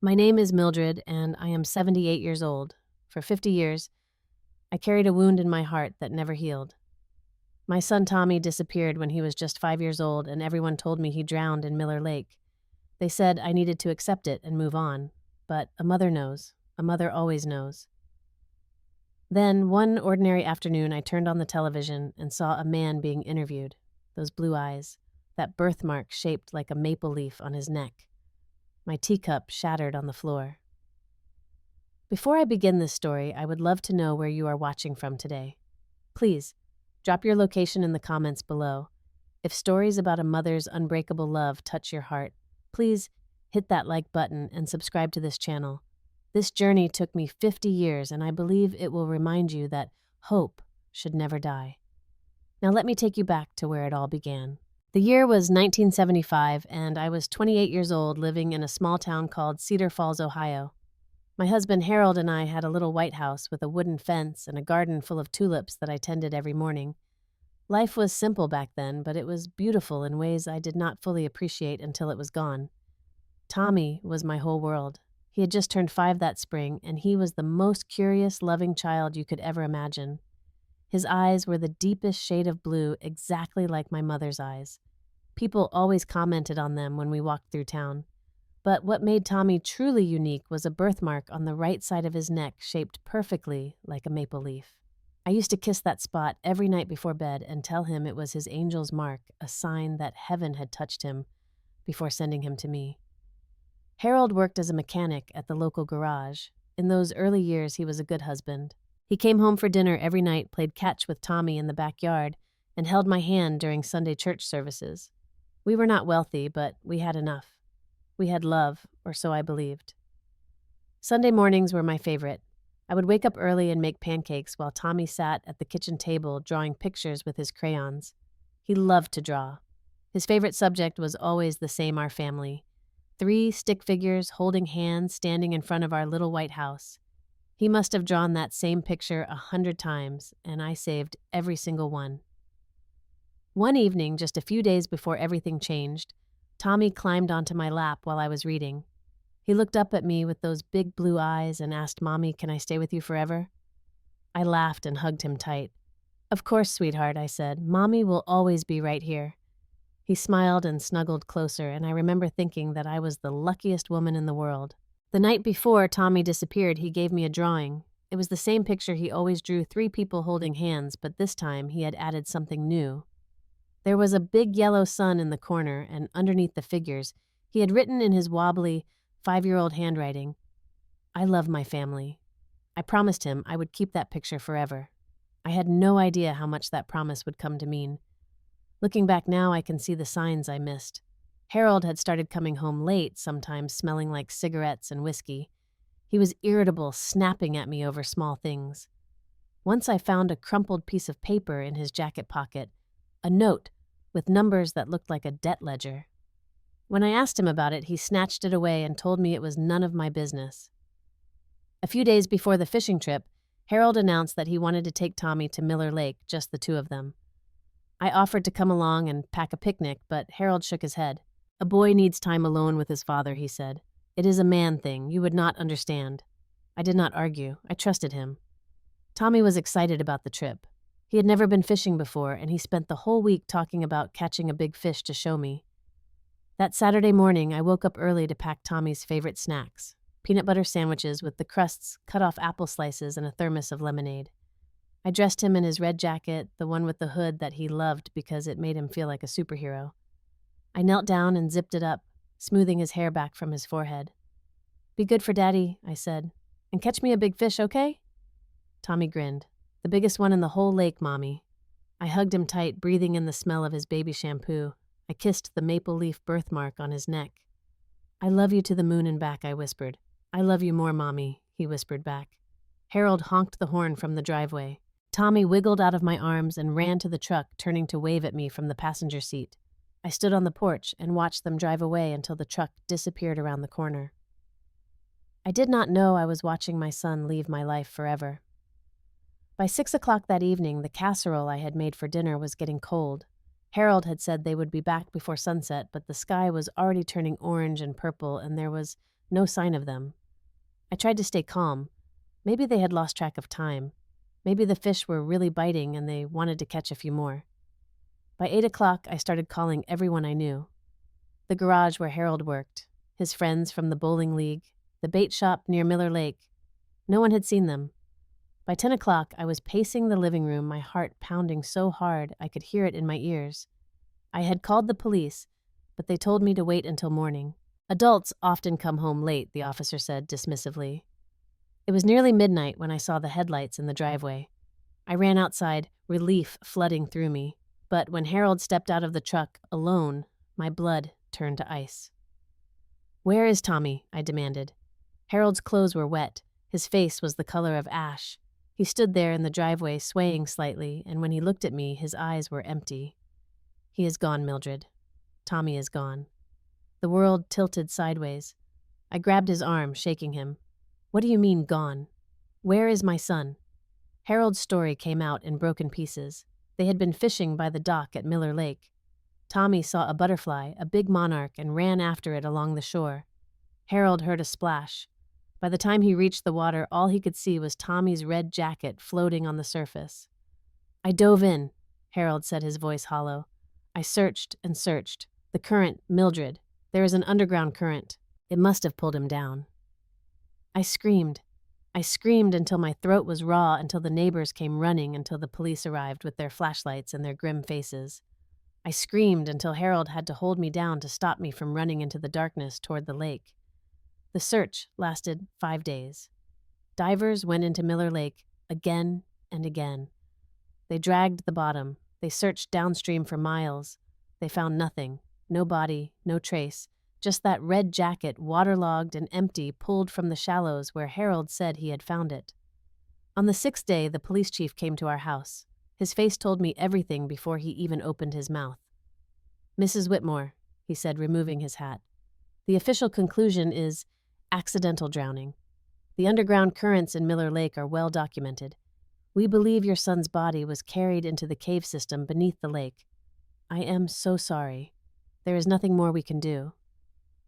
My name is Mildred, and I am 78 years old. For 50 years, I carried a wound in my heart that never healed. My son Tommy disappeared when he was just 5 years old, and everyone told me he drowned in Miller Lake. They said I needed to accept it and move on. But a mother knows. A mother always knows. Then, one ordinary afternoon, I turned on the television and saw a man being interviewed. Those blue eyes, that birthmark shaped like a maple leaf on his neck. My teacup shattered on the floor. Before I begin this story, I would love to know where you are watching from today. Please, drop your location in the comments below. If stories about a mother's unbreakable love touch your heart, please hit that like button and subscribe to this channel. This journey took me 50 years, and I believe it will remind you that hope should never die. Now let me take you back to where it all began. The year was 1975, and I was 28 years old living in a small town called Cedar Falls, Ohio. My husband Harold and I had a little white house with a wooden fence and a garden full of tulips that I tended every morning. Life was simple back then, but it was beautiful in ways I did not fully appreciate until it was gone. Tommy was my whole world. He had just turned 5 that spring, and he was the most curious, loving child you could ever imagine. His eyes were the deepest shade of blue, exactly like my mother's eyes. People always commented on them when we walked through town. But what made Tommy truly unique was a birthmark on the right side of his neck shaped perfectly like a maple leaf. I used to kiss that spot every night before bed and tell him it was his angel's mark, a sign that heaven had touched him before sending him to me. Harold worked as a mechanic at the local garage. In those early years, he was a good husband. He came home for dinner every night, played catch with Tommy in the backyard, and held my hand during Sunday church services. We were not wealthy, but we had enough. We had love, or so I believed. Sunday mornings were my favorite. I would wake up early and make pancakes while Tommy sat at the kitchen table drawing pictures with his crayons. He loved to draw. His favorite subject was always the same: our family. 3 stick figures holding hands standing in front of our little white house. He must have drawn that same picture 100 times, and I saved every single one. One evening, just a few days before everything changed, Tommy climbed onto my lap while I was reading. He looked up at me with those big blue eyes and asked, "Mommy, can I stay with you forever?" I laughed and hugged him tight. "Of course, sweetheart," I said. "Mommy will always be right here." He smiled and snuggled closer, and I remember thinking that I was the luckiest woman in the world. The night before Tommy disappeared, he gave me a drawing. It was the same picture he always drew: 3 people holding hands, but this time he had added something new. There was a big yellow sun in the corner, and underneath the figures, he had written in his wobbly, 5-year-old handwriting, "I love my family." I promised him I would keep that picture forever. I had no idea how much that promise would come to mean. Looking back now, I can see the signs I missed. Harold had started coming home late, sometimes smelling like cigarettes and whiskey. He was irritable, snapping at me over small things. Once I found a crumpled piece of paper in his jacket pocket, a note with numbers that looked like a debt ledger. When I asked him about it, he snatched it away and told me it was none of my business. A few days before the fishing trip, Harold announced that he wanted to take Tommy to Miller Lake, just the 2 of them. I offered to come along and pack a picnic, but Harold shook his head. "A boy needs time alone with his father," he said. "It is a man thing. You would not understand." I did not argue. I trusted him. Tommy was excited about the trip. He had never been fishing before, and he spent the whole week talking about catching a big fish to show me. That Saturday morning, I woke up early to pack Tommy's favorite snacks: peanut butter sandwiches with the crusts, cut off apple slices, and a thermos of lemonade. I dressed him in his red jacket, the one with the hood that he loved because it made him feel like a superhero. I knelt down and zipped it up, smoothing his hair back from his forehead. "Be good for Daddy," I said, "and catch me a big fish, okay?" Tommy grinned. "The biggest one in the whole lake, Mommy." I hugged him tight, breathing in the smell of his baby shampoo. I kissed the maple leaf birthmark on his neck. "I love you to the moon and back," I whispered. "I love you more, Mommy," he whispered back. Harold honked the horn from the driveway. Tommy wiggled out of my arms and ran to the truck, turning to wave at me from the passenger seat. I stood on the porch and watched them drive away until the truck disappeared around the corner. I did not know I was watching my son leave my life forever. By 6 o'clock that evening, the casserole I had made for dinner was getting cold. Harold had said they would be back before sunset, but the sky was already turning orange and purple, and there was No sign of them. I tried to stay calm. Maybe they had lost track of time. Maybe the fish were really biting and they wanted to catch a few more. By 8 o'clock, I started calling everyone I knew. The garage where Harold worked, his friends from the bowling league, the bait shop near Miller Lake. No one had seen them. By 10 o'clock, I was pacing the living room, my heart pounding so hard I could hear it in my ears. I had called the police, but they told me to wait until morning. Adults often come home late, the officer said dismissively. It was nearly midnight when I saw the headlights in the driveway. I ran outside, relief flooding through me. But when Harold stepped out of the truck, alone, my blood turned to ice. "Where is Tommy?" I demanded. Harold's clothes were wet. His face was the color of ash. He stood there in the driveway, swaying slightly, and when he looked at me, his eyes were empty. "He is gone, Mildred. Tommy is gone." The world tilted sideways. I grabbed his arm, shaking him. "What do you mean, gone? Where is my son?" Harold's story came out in broken pieces. They had been fishing by the dock at Miller Lake. Tommy saw a butterfly, a big monarch, and ran after it along the shore. Harold heard a splash. By the time he reached the water, all he could see was Tommy's red jacket floating on the surface. "I dove in," Harold said, his voice hollow. "I searched and searched. The current, Mildred. There is an underground current. It must have pulled him down." I screamed. I screamed until my throat was raw, until the neighbors came running, until the police arrived with their flashlights and their grim faces. I screamed until Harold had to hold me down to stop me from running into the darkness toward the lake. The search lasted 5 days. Divers went into Miller Lake again and again. They dragged the bottom. They searched downstream for miles. They found nothing. No body, no trace. Just that red jacket, waterlogged and empty, pulled from the shallows where Harold said he had found it. On the 6th day, the police chief came to our house. His face told me everything before he even opened his mouth. "Mrs. Whitmore," he said, removing his hat, "the official conclusion is accidental drowning. The underground currents in Miller Lake are well documented. We believe your son's body was carried into the cave system beneath the lake. I am so sorry. There is nothing more we can do."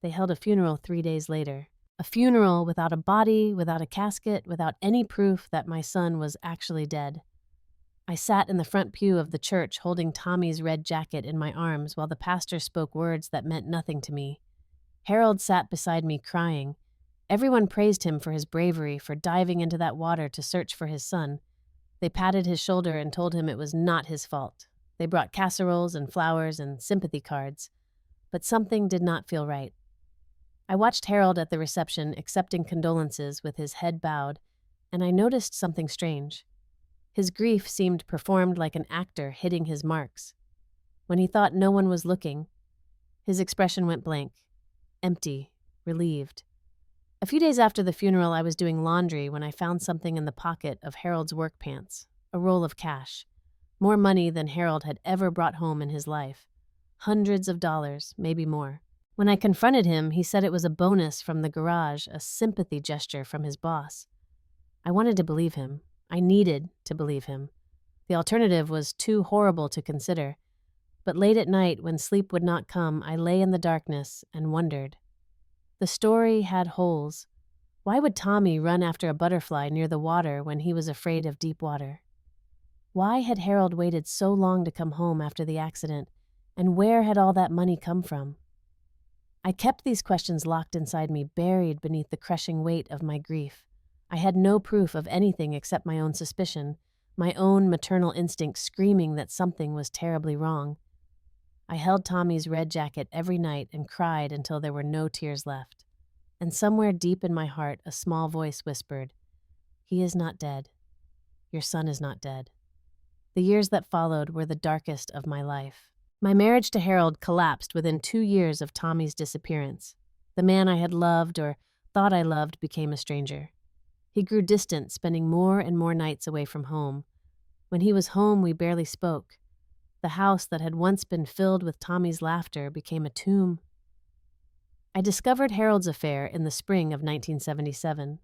They held a funeral 3 days later. A funeral without a body, without a casket, without any proof that my son was actually dead. I sat in the front pew of the church holding Tommy's red jacket in my arms while the pastor spoke words that meant nothing to me. Harold sat beside me crying. Everyone praised him for his bravery, for diving into that water to search for his son. They patted his shoulder and told him it was not his fault. They brought casseroles and flowers and sympathy cards. But something did not feel right. I watched Harold at the reception accepting condolences with his head bowed, and I noticed something strange. His grief seemed performed like an actor hitting his marks. When he thought no one was looking, his expression went blank, empty, relieved. A few days after the funeral, I was doing laundry when I found something in the pocket of Harold's work pants, a roll of cash. More money than Harold had ever brought home in his life. Hundreds of dollars, maybe more. When I confronted him, he said it was a bonus from the garage, a sympathy gesture from his boss. I wanted to believe him. I needed to believe him. The alternative was too horrible to consider. But late at night, when sleep would not come, I lay in the darkness and wondered. The story had holes. Why would Tommy run after a butterfly near the water when he was afraid of deep water? Why had Harold waited so long to come home after the accident, and where had all that money come from? I kept these questions locked inside me, buried beneath the crushing weight of my grief. I had no proof of anything except my own suspicion, my own maternal instinct screaming that something was terribly wrong. I held Tommy's red jacket every night and cried until there were no tears left. And somewhere deep in my heart, a small voice whispered, "He is not dead. Your son is not dead." The years that followed were the darkest of my life. My marriage to Harold collapsed within 2 years of Tommy's disappearance. The man I had loved or thought I loved became a stranger. He grew distant, spending more and more nights away from home. When he was home, we barely spoke. The house that had once been filled with Tommy's laughter became a tomb. I discovered Harold's affair in the spring of 1977.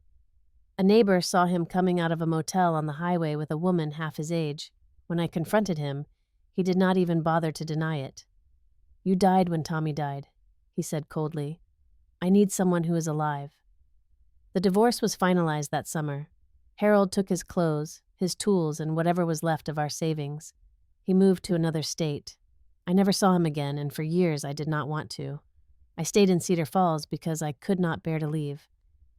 A neighbor saw him coming out of a motel on the highway with a woman half his age. When I confronted him, he did not even bother to deny it. "You died when Tommy died," he said coldly. I need someone who is alive. The divorce was finalized that summer. Harold took his clothes, his tools, and whatever was left of our savings. He moved to another state. I never saw him again, and for years I did not want to. I stayed in Cedar Falls because I could not bear to leave.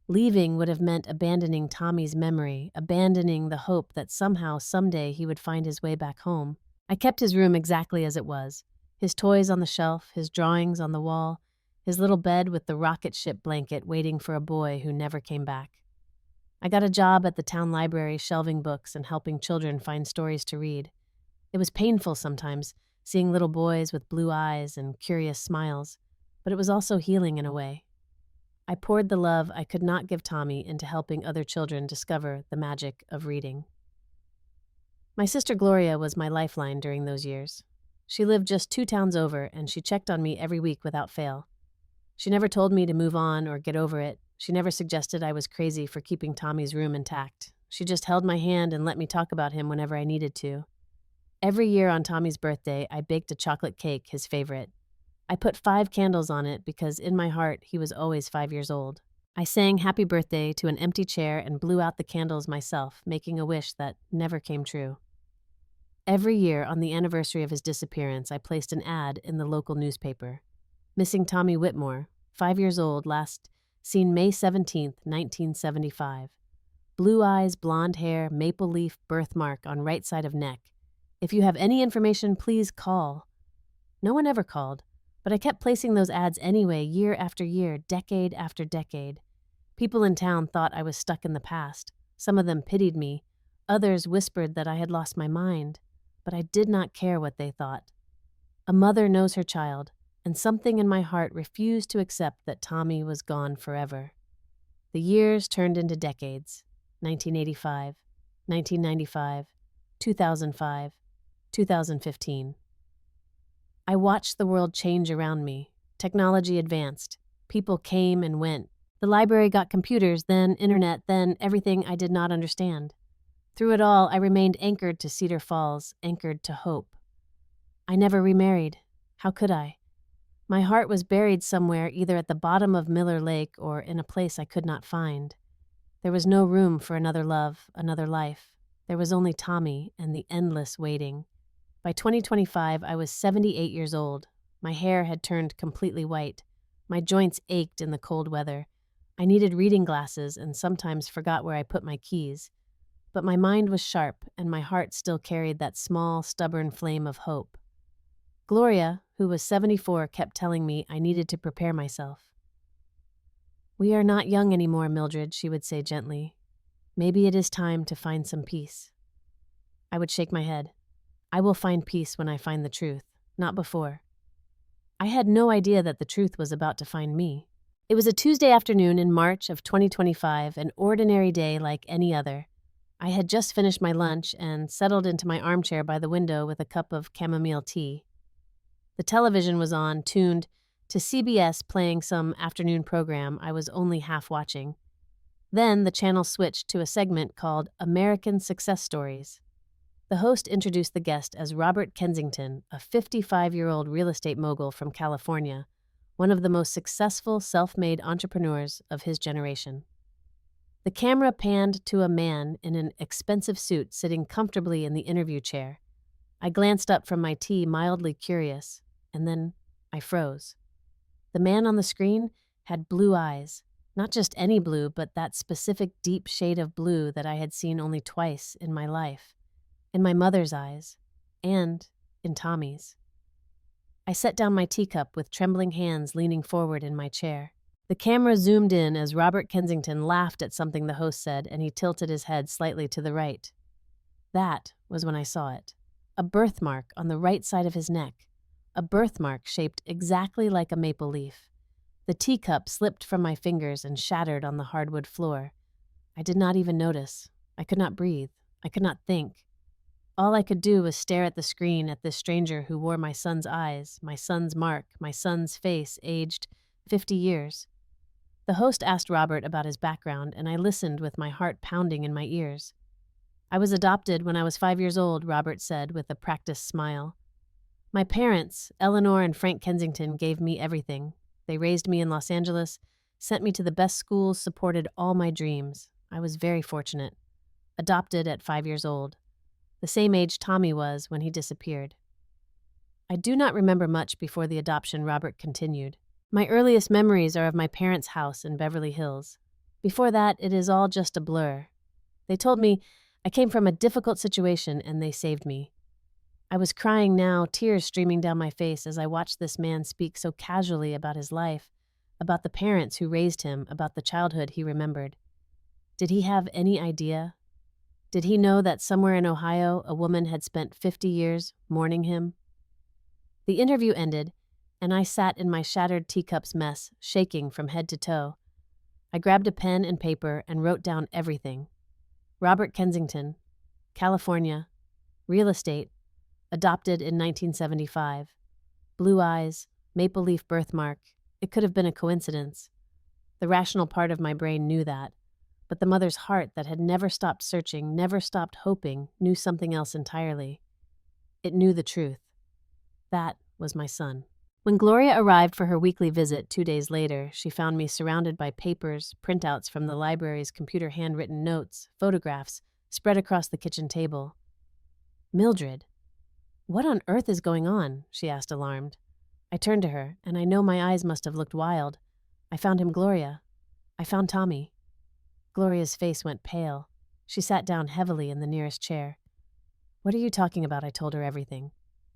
Leaving would have meant abandoning Tommy's memory, abandoning the hope that somehow, someday, he would find his way back home. I kept his room exactly as it was. His toys on the shelf, his drawings on the wall, his little bed with the rocket ship blanket waiting for a boy who never came back. I got a job at the town library shelving books and helping children find stories to read. It was painful sometimes, seeing little boys with blue eyes and curious smiles, but it was also healing in a way. I poured the love I could not give Tommy into helping other children discover the magic of reading. My sister Gloria was my lifeline during those years. She lived just 2 towns over, and she checked on me every week without fail. She never told me to move on or get over it. She never suggested I was crazy for keeping Tommy's room intact. She just held my hand and let me talk about him whenever I needed to. Every year on Tommy's birthday, I baked a chocolate cake, his favorite. I put 5 candles on it because in my heart, he was always 5 years old. I sang happy birthday to an empty chair and blew out the candles myself, making a wish that never came true. Every year on the anniversary of his disappearance, I placed an ad in the local newspaper. Missing Tommy Whitmore, 5 years old, last seen May 17, 1975. Blue eyes, blonde hair, maple leaf birthmark on right side of neck. If you have any information, please call. No one ever called. But I kept placing those ads anyway, year after year, decade after decade. People in town thought I was stuck in the past. Some of them pitied me. Others whispered that I had lost my mind. But I did not care what they thought. A mother knows her child, and something in my heart refused to accept that Tommy was gone forever. The years turned into decades. 1985, 1995, 2005, 2015. I watched the world change around me. Technology advanced. People came and went. The library got computers, then internet, then everything I did not understand. Through it all, I remained anchored to Cedar Falls, anchored to hope. I never remarried. How could I? My heart was buried somewhere, either at the bottom of Miller Lake or in a place I could not find. There was no room for another love, another life. There was only Tommy and the endless waiting. By 2025, I was 78 years old. My hair had turned completely white. My joints ached in the cold weather. I needed reading glasses and sometimes forgot where I put my keys. But my mind was sharp, and my heart still carried that small, stubborn flame of hope. Gloria, who was 74, kept telling me I needed to prepare myself. "We are not young anymore, Mildred," she would say gently. "Maybe it is time to find some peace." I would shake my head. I will find peace when I find the truth, not before. I had no idea that the truth was about to find me. It was a Tuesday afternoon in March of 2025, an ordinary day like any other. I had just finished my lunch and settled into my armchair by the window with a cup of chamomile tea. The television was on, tuned to CBS, playing some afternoon program I was only half watching. Then the channel switched to a segment called American Success Stories. The host introduced the guest as Robert Kensington, a 55-year-old real estate mogul from California, one of the most successful self-made entrepreneurs of his generation. The camera panned to a man in an expensive suit sitting comfortably in the interview chair. I glanced up from my tea, mildly curious, and then I froze. The man on the screen had blue eyes, not just any blue, but that specific deep shade of blue that I had seen only twice in my life. In my mother's eyes, and in Tommy's. I set down my teacup with trembling hands, leaning forward in my chair. The camera zoomed in as Robert Kensington laughed at something the host said, and he tilted his head slightly to the right. That was when I saw it. A birthmark on the right side of his neck. A birthmark shaped exactly like a maple leaf. The teacup slipped from my fingers and shattered on the hardwood floor. I did not even notice. I could not breathe. I could not think. All I could do was stare at the screen at this stranger who wore my son's eyes, my son's mark, my son's face, aged 50 years. The host asked Robert about his background, and I listened with my heart pounding in my ears. "I was adopted when I was 5 years old," Robert said with a practiced smile. "My parents, Eleanor and Frank Kensington, gave me everything. They raised me in Los Angeles, sent me to the best schools, supported all my dreams. I was very fortunate. Adopted at 5 years old, the same age Tommy was when he disappeared. I do not remember much before the adoption, Robert continued. My earliest memories are of my parents' house in Beverly Hills. Before that, it is all just a blur. They told me I came from a difficult situation and they saved me. I was crying now, tears streaming down my face as I watched this man speak so casually about his life, about the parents who raised him, about the childhood he remembered. Did he have any idea? Did he know that somewhere in Ohio a woman had spent 50 years mourning him? The interview ended, and I sat in my shattered teacup's mess, shaking from head to toe. I grabbed a pen and paper and wrote down everything. Robert Kensington, California, real estate, adopted in 1975. Blue eyes, maple leaf birthmark. It could have been a coincidence. The rational part of my brain knew that, but the mother's heart that had never stopped searching, never stopped hoping, knew something else entirely. It knew the truth. That was my son. When Gloria arrived for her weekly visit 2 days later, she found me surrounded by papers, printouts from the library's computer handwritten notes, photographs, spread across the kitchen table. Mildred, what on earth is going on? She asked, alarmed. I turned to her, and I know my eyes must have looked wild. I found him, Gloria. I found Tommy. Gloria's face went pale. She sat down heavily in the nearest chair. What are you talking about? I told her everything.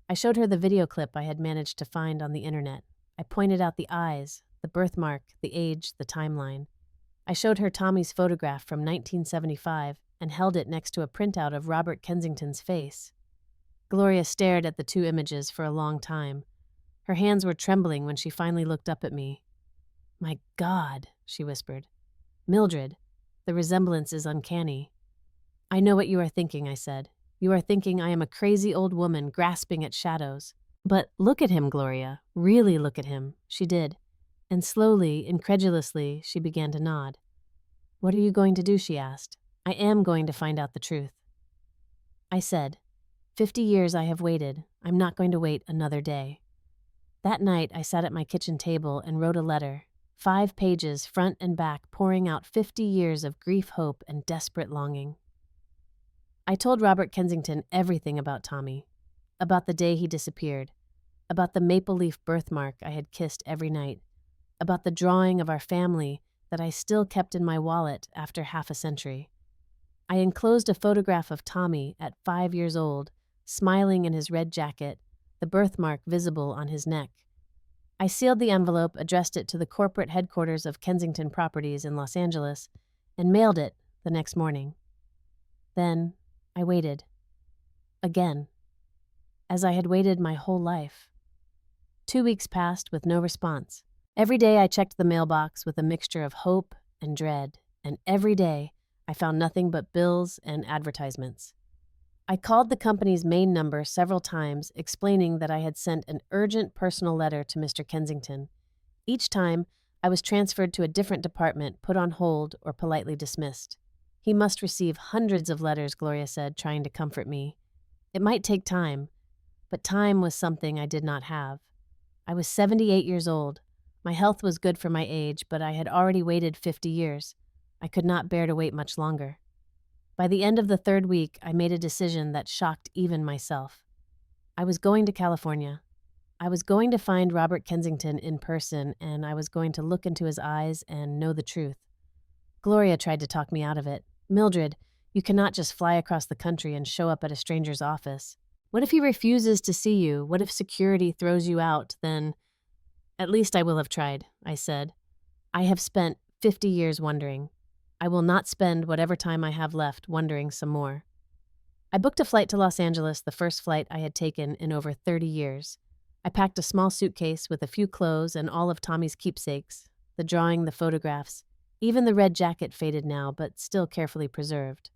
I showed her the video clip I had managed to find on the internet. I pointed out the eyes, the birthmark, the age, the timeline. I showed her Tommy's photograph from 1975 and held it next to a printout of Robert Kensington's face. Gloria stared at the two images for a long time. Her hands were trembling when she finally looked up at me. My God, she whispered. Mildred, the resemblance is uncanny. I know what you are thinking, I said. You are thinking I am a crazy old woman grasping at shadows. But look at him, Gloria. Really look at him. She did. And slowly, incredulously, she began to nod. What are you going to do? She asked. I am going to find out the truth. I said, 50 years I have waited. I'm not going to wait another day. That night, I sat at my kitchen table and wrote a letter, 5 pages front and back, pouring out 50 years of grief, hope, and desperate longing. I told Robert Kensington everything about Tommy, about the day he disappeared, about the maple leaf birthmark I had kissed every night, about the drawing of our family that I still kept in my wallet after half a century. I enclosed a photograph of Tommy at 5 years old, smiling in his red jacket, the birthmark visible on his neck. I sealed the envelope, addressed it to the corporate headquarters of Kensington Properties in Los Angeles, and mailed it the next morning. Then I waited. Again. As I had waited my whole life. 2 weeks passed with no response. Every day I checked the mailbox with a mixture of hope and dread, and every day I found nothing but bills and advertisements. I called the company's main number several times, explaining that I had sent an urgent personal letter to Mr. Kensington. Each time, I was transferred to a different department, put on hold, or politely dismissed. He must receive hundreds of letters, Gloria said, trying to comfort me. It might take time, but time was something I did not have. I was 78 years old. My health was good for my age, but I had already waited 50 years. I could not bear to wait much longer. By the end of the 3rd week, I made a decision that shocked even myself. I was going to California. I was going to find Robert Kensington in person, and I was going to look into his eyes and know the truth. Gloria tried to talk me out of it. Mildred, you cannot just fly across the country and show up at a stranger's office. What if he refuses to see you? What if security throws you out? Then, at least I will have tried, I said. I have spent 50 years wondering. I will not spend whatever time I have left wondering some more. I booked a flight to Los Angeles, the first flight I had taken in over 30 years. I packed a small suitcase with a few clothes and all of Tommy's keepsakes, the drawing, the photographs, even the red jacket faded now, but still carefully preserved.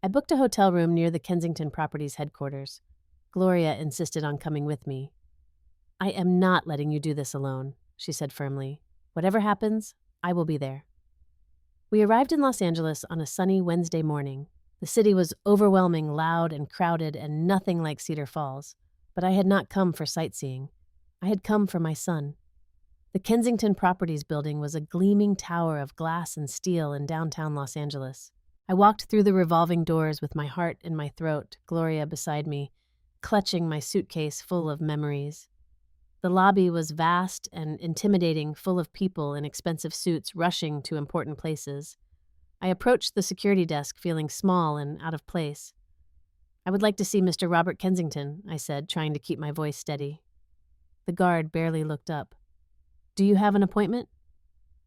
I booked a hotel room near the Kensington Properties headquarters. Gloria insisted on coming with me. I am not letting you do this alone, she said firmly. Whatever happens, I will be there. We arrived in Los Angeles on a sunny Wednesday morning. The city was overwhelming, loud, and crowded, and nothing like Cedar Falls. But I had not come for sightseeing. I had come for my son. The Kensington Properties building was a gleaming tower of glass and steel in downtown Los Angeles. I walked through the revolving doors with my heart in my throat, Gloria beside me, clutching my suitcase full of memories. The lobby was vast and intimidating, full of people in expensive suits rushing to important places. I approached the security desk feeling small and out of place. "I would like to see Mr. Robert Kensington," I said, trying to keep my voice steady. The guard barely looked up. "Do you have an appointment?"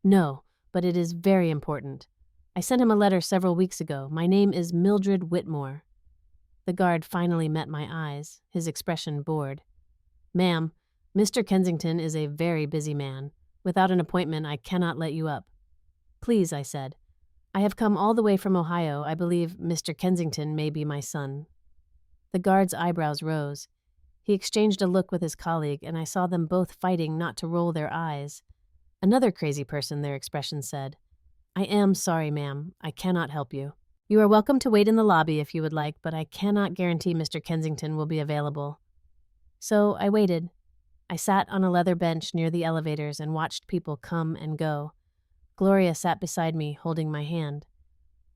"No, but it is very important. I sent him a letter several weeks ago. My name is Mildred Whitmore." The guard finally met my eyes, his expression bored. "Ma'am, Mr. Kensington is a very busy man. Without an appointment, I cannot let you up." "Please," I said. "I have come all the way from Ohio. I believe Mr. Kensington may be my son." The guard's eyebrows rose. He exchanged a look with his colleague, and I saw them both fighting not to roll their eyes. "Another crazy person," their expression said. "I am sorry, ma'am. I cannot help you. You are welcome to wait in the lobby if you would like, but I cannot guarantee Mr. Kensington will be available." So I waited. I sat on a leather bench near the elevators and watched people come and go. Gloria sat beside me, holding my hand.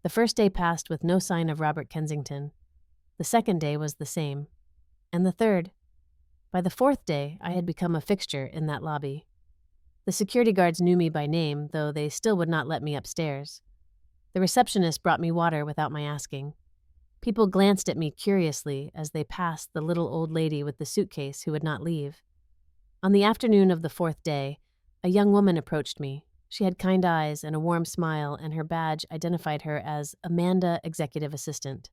The first day passed with no sign of Robert Kensington. The second day was the same. And the third. By the fourth day, I had become a fixture in that lobby. The security guards knew me by name, though they still would not let me upstairs. The receptionist brought me water without my asking. People glanced at me curiously as they passed the little old lady with the suitcase who would not leave. On the afternoon of the fourth day, a young woman approached me. She had kind eyes and a warm smile, and her badge identified her as Amanda, Executive Assistant.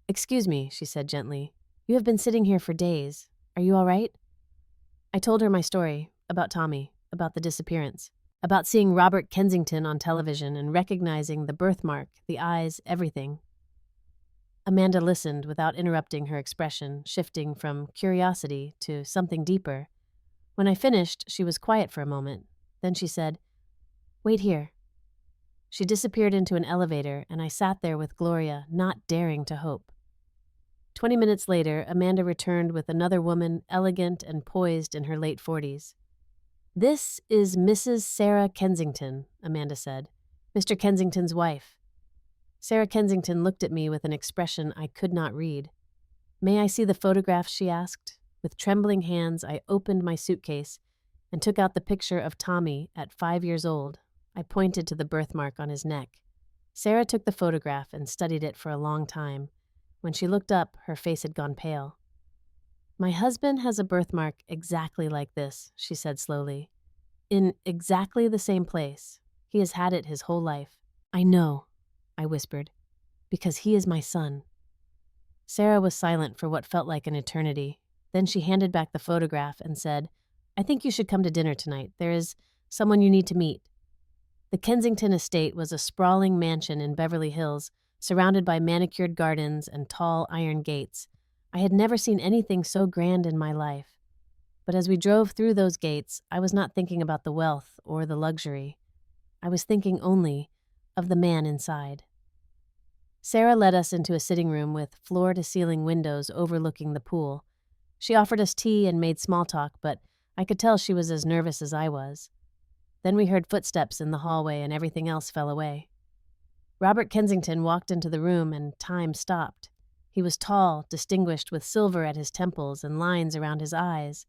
"Excuse me," she said gently. "You have been sitting here for days. Are you all right?" I told her my story, about Tommy, about the disappearance, about seeing Robert Kensington on television and recognizing the birthmark, the eyes, everything. Amanda listened without interrupting, her expression shifting from curiosity to something deeper. When I finished, she was quiet for a moment. Then she said, "Wait here." She disappeared into an elevator, and I sat there with Gloria, not daring to hope. 20 minutes later, Amanda returned with another woman, elegant and poised in her late 40s. "This is Mrs. Sarah Kensington," Amanda said, "Mr. Kensington's wife." Sarah Kensington looked at me with an expression I could not read. "May I see the photographs?" she asked. With trembling hands, I opened my suitcase and took out the picture of Tommy at 5 years old. I pointed to the birthmark on his neck. Sarah took the photograph and studied it for a long time. When she looked up, her face had gone pale. "My husband has a birthmark exactly like this," she said slowly. "In exactly the same place. He has had it his whole life." "I know," I whispered, "because he is my son." Sarah was silent for what felt like an eternity. Then she handed back the photograph and said, "I think you should come to dinner tonight. There is someone you need to meet." The Kensington estate was a sprawling mansion in Beverly Hills, surrounded by manicured gardens and tall iron gates. I had never seen anything so grand in my life. But as we drove through those gates, I was not thinking about the wealth or the luxury. I was thinking only of the man inside. Sarah led us into a sitting room with floor-to-ceiling windows overlooking the pool. She offered us tea and made small talk, but I could tell she was as nervous as I was. Then we heard footsteps in the hallway and everything else fell away. Robert Kensington walked into the room and time stopped. He was tall, distinguished with silver at his temples and lines around his eyes.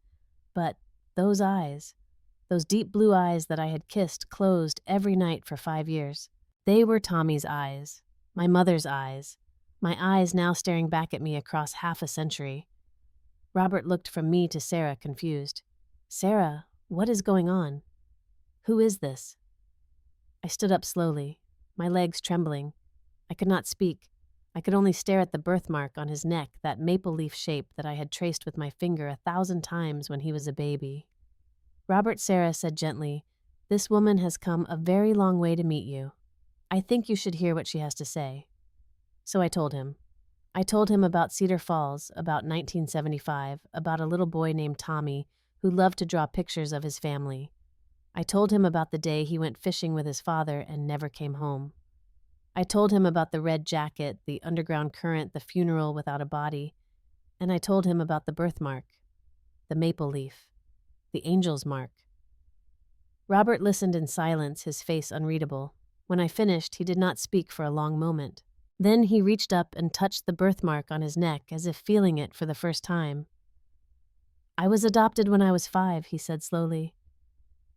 But those eyes, those deep blue eyes that I had kissed, closed every night for 5 years. They were Tommy's eyes, my mother's eyes, my eyes now staring back at me across half a century. Robert looked from me to Sarah, confused. "Sarah, what is going on? Who is this?" I stood up slowly, my legs trembling. I could not speak. I could only stare at the birthmark on his neck, that maple leaf shape that I had traced with my finger 1,000 times when he was a baby. Robert, Sarah said gently, "This woman has come a very long way to meet you. I think you should hear what she has to say." So I told him. I told him about Cedar Falls, about 1975, about a little boy named Tommy who loved to draw pictures of his family. I told him about the day he went fishing with his father and never came home. I told him about the red jacket, the underground current, the funeral without a body. And I told him about the birthmark, the maple leaf, the angel's mark. Robert listened in silence, his face unreadable. When I finished, he did not speak for a long moment. Then he reached up and touched the birthmark on his neck as if feeling it for the first time. "I was adopted when I was 5, he said slowly.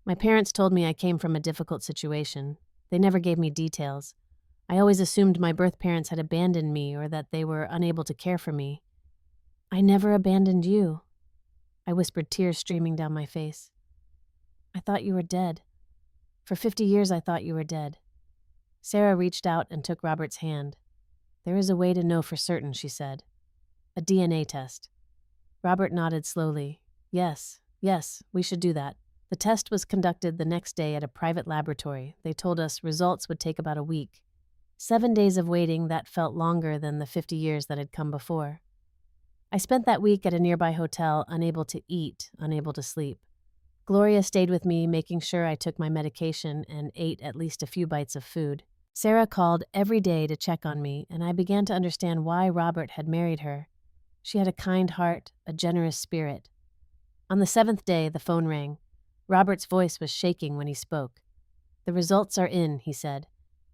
My parents told me I came from a difficult situation. They never gave me details. I always assumed my birth parents had abandoned me or that they were unable to care for me. I never abandoned you," I whispered, tears streaming down my face. "I thought you were dead. For 50 years I thought you were dead." Sarah reached out and took Robert's hand. "There is a way to know for certain," she said. "A DNA test." Robert nodded slowly. Yes, we should do that." The test was conducted the next day at a private laboratory. They told us results would take about a week. 7 days of waiting that felt longer than the 50 years that had come before. I spent that week at a nearby hotel, unable to eat, unable to sleep. Gloria stayed with me, making sure I took my medication and ate at least a few bites of food. Sarah called every day to check on me, and I began to understand why Robert had married her. She had a kind heart, a generous spirit. On the 7th day, the phone rang. Robert's voice was shaking when he spoke. "The results are in," he said.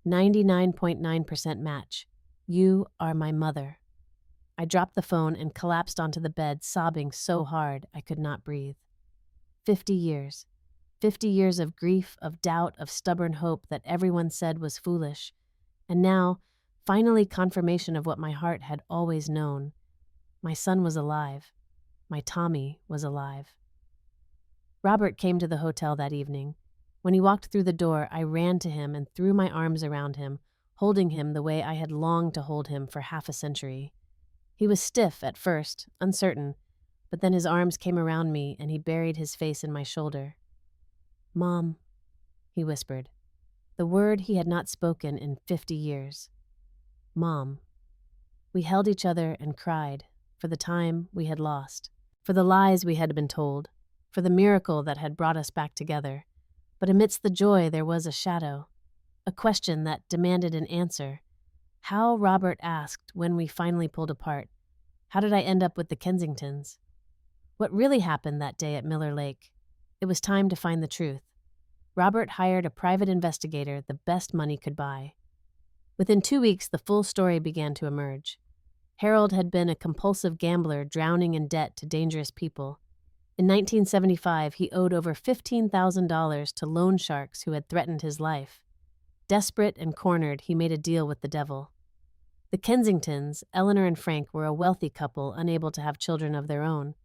99.9% match. You are my mother." I dropped the phone and collapsed onto the bed, sobbing so hard I could not breathe. 50 years. 50 years of grief, of doubt, of stubborn hope that everyone said was foolish. And now, finally confirmation of what my heart had always known. My son was alive. My Tommy was alive. Robert came to the hotel that evening. When he walked through the door, I ran to him and threw my arms around him, holding him the way I had longed to hold him for half a century. He was stiff at first, uncertain, but then his arms came around me and he buried his face in my shoulder. "Mom," he whispered, the word he had not spoken in 50 years. "Mom." We held each other and cried, for the time we had lost, for the lies we had been told, for the miracle that had brought us back together. But amidst the joy there was a shadow, a question that demanded an answer. How, Robert asked when we finally pulled apart. How did I end up with the Kensingtons? What really happened that day at Miller Lake? It was time to find the truth. Robert hired a private investigator, the best money could buy. Within 2 weeks, the full story began to emerge. Harold had been a compulsive gambler drowning in debt to dangerous people. In 1975, he owed over $15,000 to loan sharks who had threatened his life. Desperate and cornered, he made a deal with the devil. The Kensingtons, Eleanor and Frank, were a wealthy couple unable to have children of their own.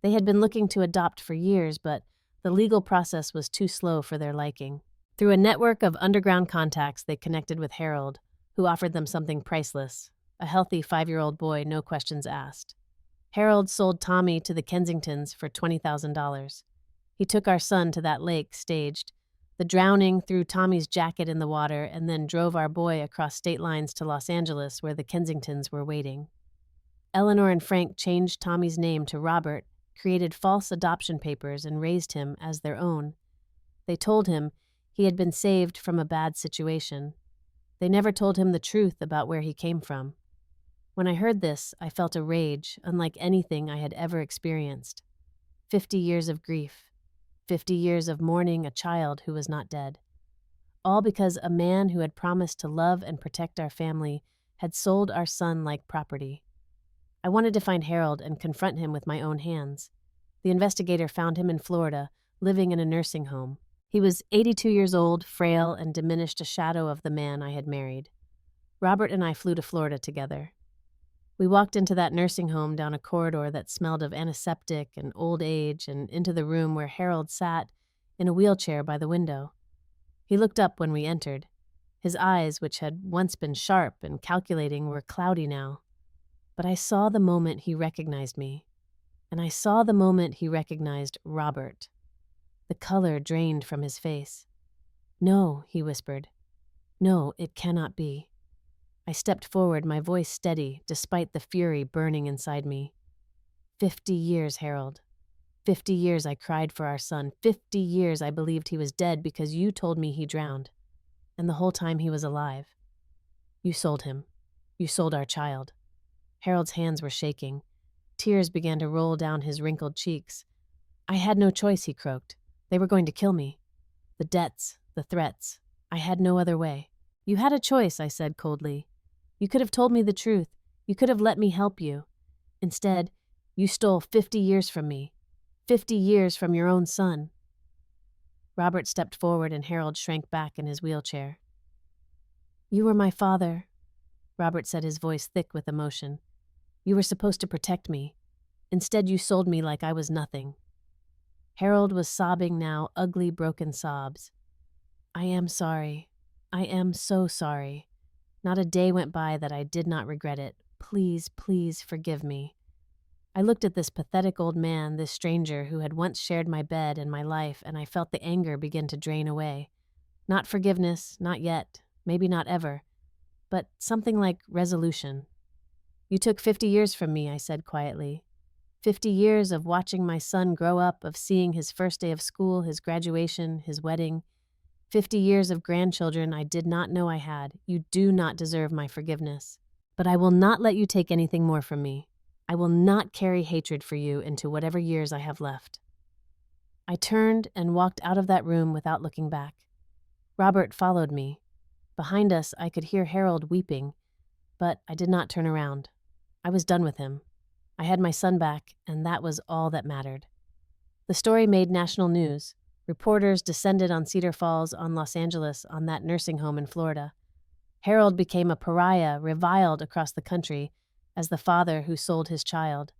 They had been looking to adopt for years, but the legal process was too slow for their liking. Through a network of underground contacts, they connected with Harold, who offered them something priceless, a healthy 5-year-old boy, no questions asked. Harold sold Tommy to the Kensingtons for $20,000. He took our son to that lake, staged the drowning, threw Tommy's jacket in the water, and then drove our boy across state lines to Los Angeles, where the Kensingtons were waiting. Eleanor and Frank changed Tommy's name to Robert, created false adoption papers, and raised him as their own. They told him he had been saved from a bad situation. They never told him the truth about where he came from. When I heard this, I felt a rage unlike anything I had ever experienced. 50 years of grief. 50 years of mourning a child who was not dead. All because a man who had promised to love and protect our family had sold our son like property. I wanted to find Harold and confront him with my own hands. The investigator found him in Florida, living in a nursing home. He was 82 years old, frail, and diminished a shadow of the man I had married. Robert and I flew to Florida together. We walked into that nursing home down a corridor that smelled of antiseptic and old age and into the room where Harold sat in a wheelchair by the window. He looked up when we entered. His eyes, which had once been sharp and calculating, were cloudy now. But I saw the moment he recognized me, and I saw the moment he recognized Robert. The color drained from his face. "No," he whispered. "No, it cannot be." I stepped forward, my voice steady, despite the fury burning inside me. 50 years, Harold. 50 years I cried for our son. 50 years I believed he was dead because you told me he drowned. And the whole time he was alive. You sold him. You sold our child. Harold's hands were shaking. Tears began to roll down his wrinkled cheeks. I had no choice, he croaked. They were going to kill me. The debts, the threats. I had no other way. You had a choice, I said coldly. You could have told me the truth. You could have let me help you. Instead, you stole 50 years from me. 50 years from your own son. Robert stepped forward and Harold shrank back in his wheelchair. You were my father, Robert said, his voice thick with emotion. You were supposed to protect me. Instead, you sold me like I was nothing. Harold was sobbing now, ugly, broken sobs. I am sorry. I am so sorry. Not a day went by that I did not regret it. Please, please forgive me. I looked at this pathetic old man, this stranger who had once shared my bed and my life, and I felt the anger begin to drain away. Not forgiveness, not yet, maybe not ever, but something like resolution. You took 50 years from me, I said quietly. 50 years of watching my son grow up, of seeing his first day of school, his graduation, his wedding. 50 years of grandchildren I did not know I had. You do not deserve my forgiveness. But I will not let you take anything more from me. I will not carry hatred for you into whatever years I have left. I turned and walked out of that room without looking back. Robert followed me. Behind us, I could hear Harold weeping, but I did not turn around. I was done with him. I had my son back, and that was all that mattered. The story made national news. Reporters descended on Cedar Falls, on Los Angeles, on that nursing home in Florida. Harold became a pariah, reviled across the country as the father who sold his child.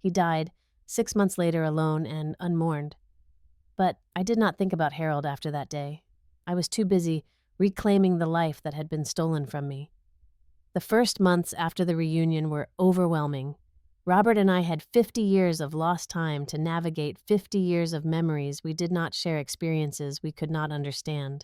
He died 6 months later alone and unmourned. But I did not think about Harold after that day. I was too busy reclaiming the life that had been stolen from me. The first months after the reunion were overwhelming. Robert and I had 50 years of lost time to navigate 50 years of memories we did not share, experiences we could not understand.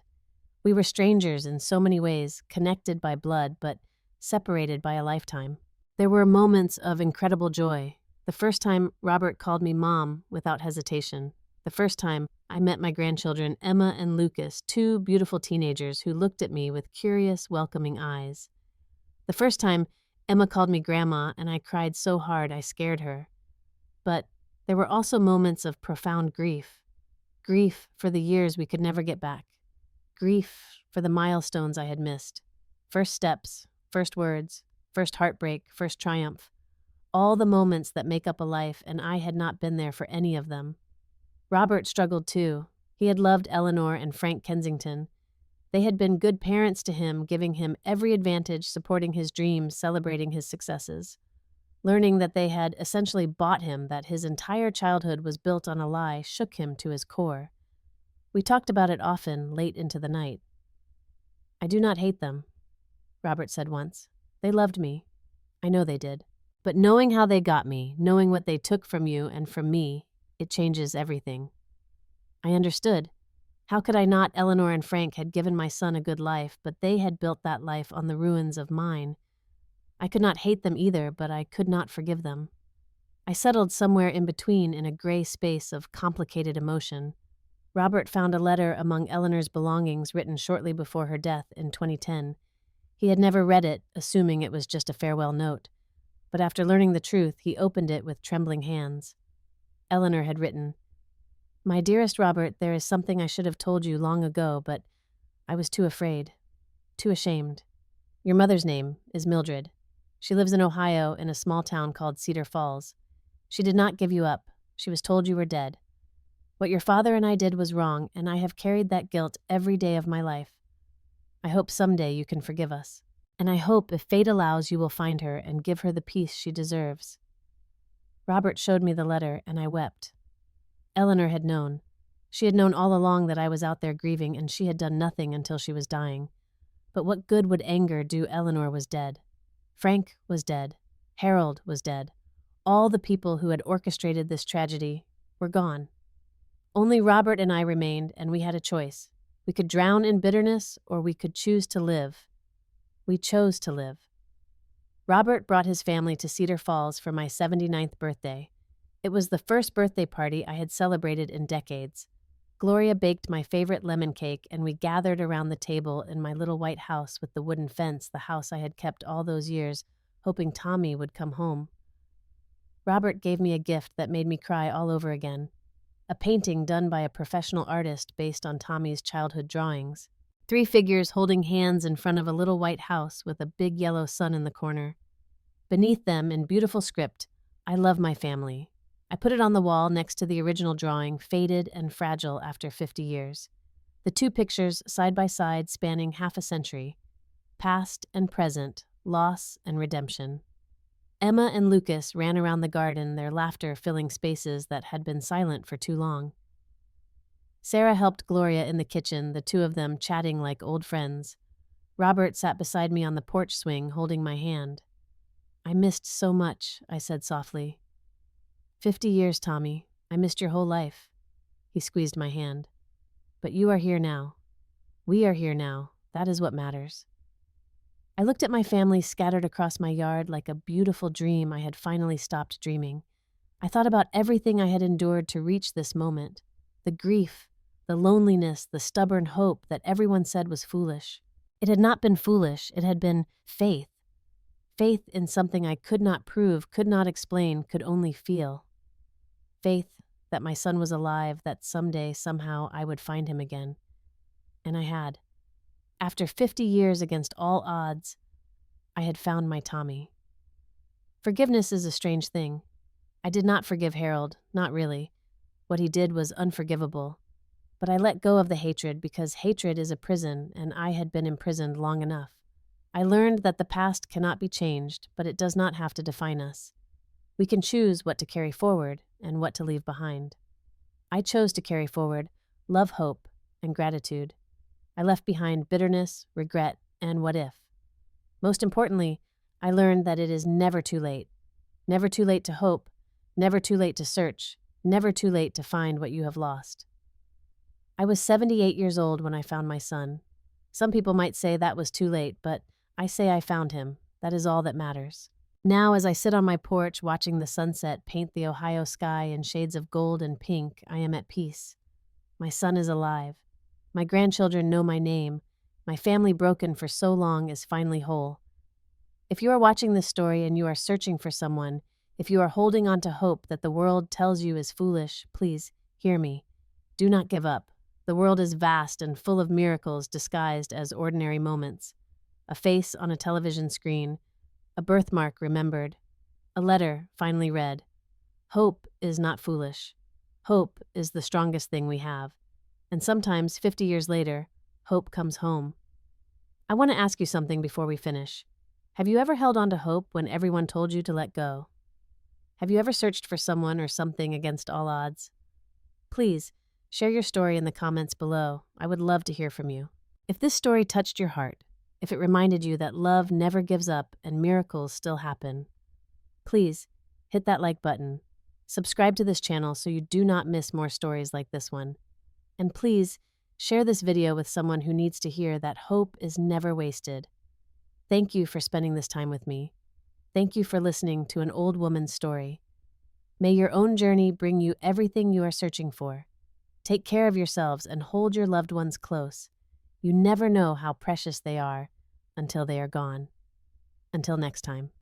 We were strangers in so many ways, connected by blood, but separated by a lifetime. There were moments of incredible joy. The first time Robert called me Mom without hesitation. The first time I met my grandchildren, Emma and Lucas, 2 beautiful teenagers who looked at me with curious, welcoming eyes. The first time Emma called me Grandma, and I cried so hard I scared her. But there were also moments of profound grief. Grief for the years we could never get back. Grief for the milestones I had missed. First steps, first words, first heartbreak, first triumph. All the moments that make up a life, and I had not been there for any of them. Robert struggled too. He had loved Eleanor and Frank Kensington. They had been good parents to him, giving him every advantage, supporting his dreams, celebrating his successes. Learning that they had essentially bought him, that his entire childhood was built on a lie, shook him to his core. We talked about it often, late into the night. I do not hate them, Robert said once. They loved me. I know they did. But knowing how they got me, knowing what they took from you and from me, it changes everything. I understood. How could I not? Eleanor and Frank had given my son a good life, but they had built that life on the ruins of mine. I could not hate them either, but I could not forgive them. I settled somewhere in between in a gray space of complicated emotion. Robert found a letter among Eleanor's belongings written shortly before her death in 2010. He had never read it, assuming it was just a farewell note. But after learning the truth, he opened it with trembling hands. Eleanor had written, My dearest Robert, there is something I should have told you long ago, but I was too afraid, too ashamed. Your mother's name is Mildred. She lives in Ohio in a small town called Cedar Falls. She did not give you up. She was told you were dead. What your father and I did was wrong, and I have carried that guilt every day of my life. I hope someday you can forgive us. And I hope, if fate allows, you will find her and give her the peace she deserves. Robert showed me the letter, and I wept. Eleanor had known. She had known all along that I was out there grieving, and she had done nothing until she was dying. But what good would anger do? Eleanor was dead. Frank was dead. Harold was dead. All the people who had orchestrated this tragedy were gone. Only Robert and I remained, and we had a choice. We could drown in bitterness, or we could choose to live. We chose to live. Robert brought his family to Cedar Falls for my 79th birthday. It was the first birthday party I had celebrated in decades. Gloria baked my favorite lemon cake, and we gathered around the table in my little white house with the wooden fence, the house I had kept all those years, hoping Tommy would come home. Robert gave me a gift that made me cry all over again. a painting done by a professional artist based on Tommy's childhood drawings. 3 figures holding hands in front of a little white house with a big yellow sun in the corner. Beneath them, in beautiful script, "I love my family." I put it on the wall next to the original drawing, faded and fragile after 50 years. The 2 pictures, side by side, spanning half a century. Past and present, loss and redemption. Emma and Lucas ran around the garden, their laughter filling spaces that had been silent for too long. Sarah helped Gloria in the kitchen, the 2 of them chatting like old friends. Robert sat beside me on the porch swing, holding my hand. "I missed so much," I said softly. 50 years, Tommy. I missed your whole life." He squeezed my hand. "But you are here now. We are here now. That is what matters." I looked at my family scattered across my yard like a beautiful dream I had finally stopped dreaming. I thought about everything I had endured to reach this moment. The grief, the loneliness, the stubborn hope that everyone said was foolish. It had not been foolish, it had been faith. Faith in something I could not prove, could not explain, could only feel. Faith that my son was alive, that someday, somehow, I would find him again. And I had. After 50 years against all odds, I had found my Tommy. Forgiveness is a strange thing. I did not forgive Harold, not really. What he did was unforgivable. But I let go of the hatred because hatred is a prison, and I had been imprisoned long enough. I learned that the past cannot be changed, but it does not have to define us. We can choose what to carry forward and what to leave behind. I chose to carry forward love, hope, and gratitude. I left behind bitterness, regret, and what if. Most importantly, I learned that it is never too late. Never too late to hope, never too late to search, never too late to find what you have lost. I was 78 years old when I found my son. Some people might say that was too late, but I say I found him. That is all that matters. Now, as I sit on my porch watching the sunset paint the Ohio sky in shades of gold and pink, I am at peace. My son is alive. My grandchildren know my name. My family, broken for so long, is finally whole. If you are watching this story and you are searching for someone, if you are holding on to hope that the world tells you is foolish, please hear me. Do not give up. The world is vast and full of miracles disguised as ordinary moments. A face on a television screen, a birthmark remembered, a letter finally read. Hope is not foolish. Hope is the strongest thing we have. And sometimes, 50 years later, hope comes home. I want to ask you something before we finish. Have you ever held on to hope when everyone told you to let go? Have you ever searched for someone or something against all odds? Please, share your story in the comments below. I would love to hear from you. If this story touched your heart, if it reminded you that love never gives up and miracles still happen, please hit that like button. Subscribe to this channel so you do not miss more stories like this one. And please share this video with someone who needs to hear that hope is never wasted. Thank you for spending this time with me. Thank you for listening to an old woman's story. May your own journey bring you everything you are searching for. Take care of yourselves and hold your loved ones close. You never know how precious they are until they are gone. Until next time.